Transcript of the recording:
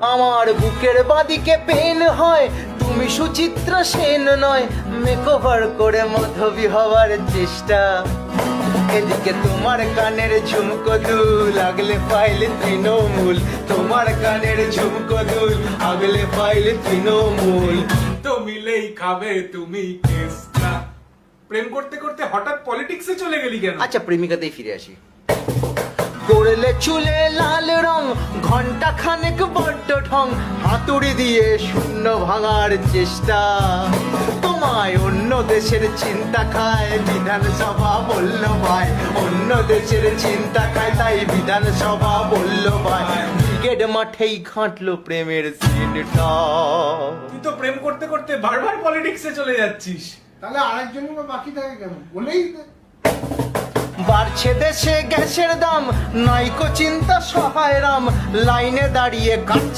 আমার বুকের বাদিকে পেন হয়, তুমি সুচিত্রা সেন নয়, মেকওভার করে মাধবী হওয়ার চেষ্টা। এদিকে তোমার কানের ঝুমকো দুল, আগলে পাইলে তৃণমূল, তোমার কানের ঝুমকো দুল, আগলে পাইলে তৃণমূল। তো মিলেই খাবে তুমি কেসটা। প্রেম করতে করতে হঠাৎ পলিটিক্সে চলে গেলি কেন? আচ্ছা, প্রেমিকাতেই ফিরে আসি। করলে চুলে লাল রং, ঘন্টা খানেক বড্ড ঢং, হাতুড়ি দিয়ে শূন্য ভাঙার চেষ্টা। তোমায় অন্য দেশের চিন্তা খায়, বিধানসভা বলল ভাই, অন্য দেশের চিন্তা খায়, তাই বিধানসভা বলল ভাই। ক্রিকেট মাঠেই ঘাঁটলো প্রেমের সিনটা। তুই তো প্রেম করতে করতে বারবার পলিটিক্সে চলে যাচ্ছিস। তাহলে আরেকজনই বা বাকি থাকে কেন? বলেই দে। বাড়ছে দেশে গ্যাসের দাম, নাইকো চিন্তা সহায় রাম, লাইনে দাঁড়িয়ে কাটছে